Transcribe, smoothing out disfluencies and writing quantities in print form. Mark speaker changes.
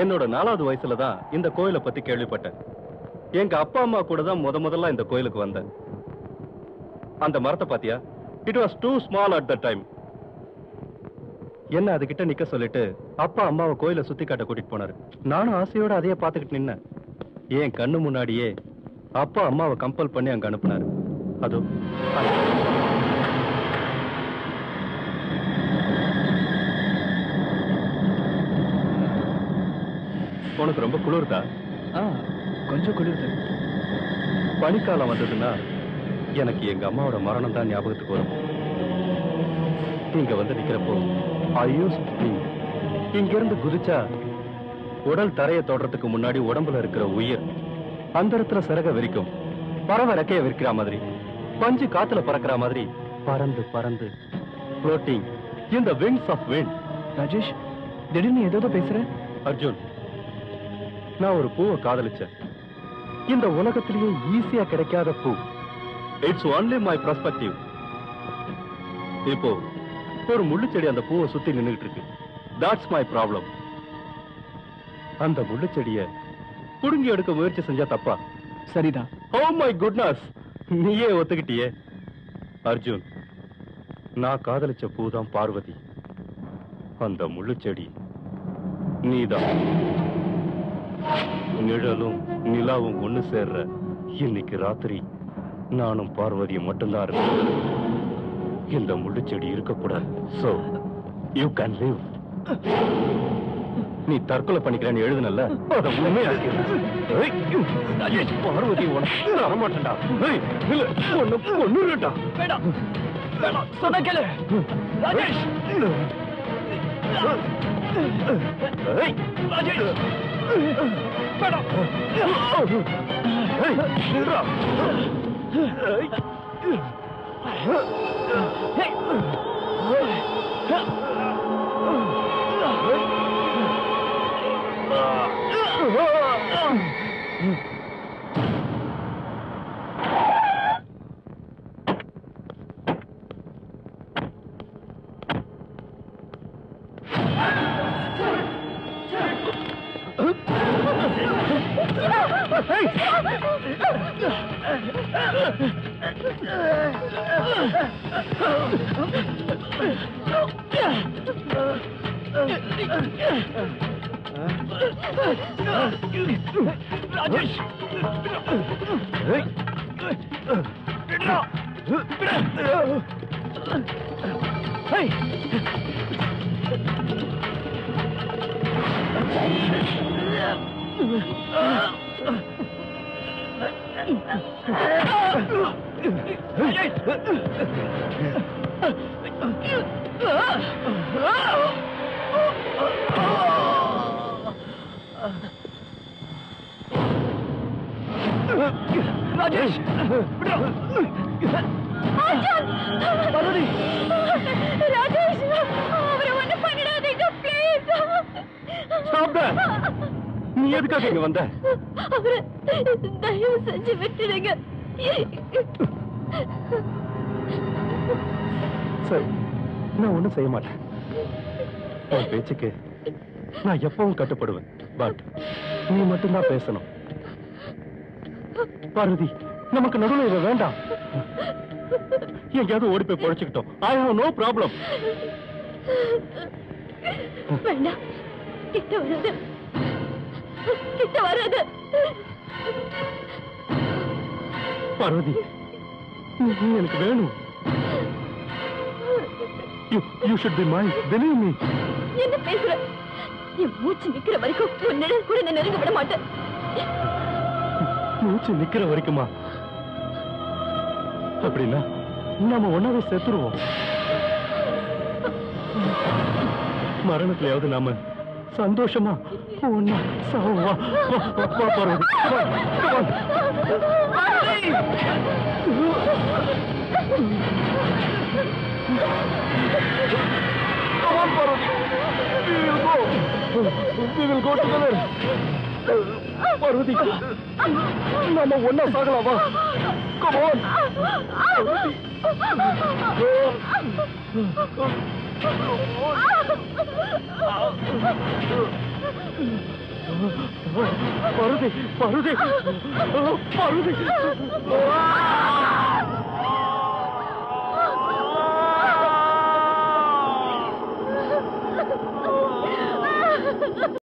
Speaker 1: என்னோட 4வது வயசுல தான் இந்த கோயிலை பத்தி கேள்விப்பட்டேன். எங்க அப்பா அம்மா கூட தான் முதல்ல இந்த கோயிலுக்கு வந்தேன். அந்த மரத்தை பாத்தியா? It was too small at the time. என்ன அதுகிட்ட நிக்க சொல்லிட்டு அப்பா அம்மாவை கோயிலை சுத்தி காட்ட கூட்டிட்டு போனாரு. நானும் ஆசையோட அதையே பார்த்துக்கிட்டு நின்னேன். என் கண்ணு முன்னாடியே அப்பா அம்மாவை கம்பல் பண்ணி அங்க அனுப்புனாரு. அதோ உனக்கு ரொம்ப குளிர்தா?
Speaker 2: கொஞ்சம் குளிர்து.
Speaker 1: பனிக்காலம் வந்ததுன்னா எனக்கு எங்க அம்மாவோட மரணம் தான் ஞாபகத்துக்கு வரும். இங்க வந்து நிக்கிறப்போ இங்க இருந்து குதிச்சா உடல் தரையை தொடுறதுக்கு முன்னாடி உடம்புல இருக்கிற உயிர் அந்த இடத்துல சிறக விரிக்கும். பறவை ரெக்கைய விரிக்கிற மாதிரி, பஞ்சு காத்துல பறக்கிற மாதிரி பறந்து பறந்து floating in the wings of wind.
Speaker 2: Rajesh, திடீர்னு ஏதோ பேசுற.
Speaker 1: அர்ஜுன், நான் ஒரு பூவை காதலிச்சேன். இந்த உலகத்திலேயே ஈஸியா கிடைக்காத பூ. It's only my perspective. இப்போ ஒரு முள்ளுச்செடி அந்த பூவை சுத்தி நின்னுகிட்டு இருக்கு. That's my problem. அந்த முள்ளுச்செடிய புடுங்கி எடுக்க முயற்சி செஞ்சா தப்பா?
Speaker 2: சரிதான்.
Speaker 1: ஓ மை குட்னஸ், நீயே ஒத்துக்கிட்டியே. அர்ஜுன், நான் காதலிச்ச பூதான் பார்வதி. அந்த முள்ளுச்செடி நீதான். நிழலும் நிலாவும் ஒண்ணு சேர்ற இன்னைக்கு ராத்திரி நானும் பார்வதியும் மட்டும்தான் இருக்கேன். இந்த முள்ளுச்செடி இருக்கக்கூடாது. So you can live. நீ தற்கொலை பண்ணிக்கிறேன்னு எழுதுனல்ல, அத உண்மையாக்கிறேன். பார்வதி உனக்கு வரமாட்டேன்டா. ஒண்ணு பொண்ணுடா.
Speaker 2: வேண்டாம் வேண்டாம், சொன்ன கேளு ராஜேஷ். ராஜேஷ் வேண்டாம். ராஜேஷ், ராஜேஷ் பார்வதி,
Speaker 3: ராஜேஷ், அவரை ஒண்ணு பண்ணிடாதீங்க ப்ளீஸ்.
Speaker 1: Stop that. நீ எதுக்காக இங்க வந்த?
Speaker 3: அவரை தயவு செஞ்சு விட்டுடுங்க.
Speaker 1: சரி, நான் ஒண்ணும் செய்ய மாட்டேன். உன் பேச்சுக்கு நான் எப்பவும் கட்டுப்படுவேன். பட் நீ மட்டும்தான் பேசணும். பார்வதி, நமக்கு நடுவில் இவ வேண்டாம். எங்கேயாவது ஓடி போய் பொழைச்சுக்கிட்டோம். I have no problem.
Speaker 3: வேண்டாம், கிட்ட வராது, கிட்ட வராது.
Speaker 1: பார்வதி, நீ எனக்கு வேணும். You should be mine. Believe me.
Speaker 3: என்ன பேசுற? என் மூச்சு நிக்கிற வரைக்கும் உன் நிழல் கூட நான் நெருங்க விட மாட்டேன்.
Speaker 1: மூச்சு நிக்கிற வரைக்குமா? அப்படின்னா நாம ஒன்னாவே செத்துருவோம். மரணத்திலேயாவது நாம சந்தோஷமா ஒன்னா சாவா. Parvati, come on, Parvati. We will go together. Parvati, நாம ஒன்னா சாகலாமா? Come on. Parvati. Paruthi Paruthi Paruthi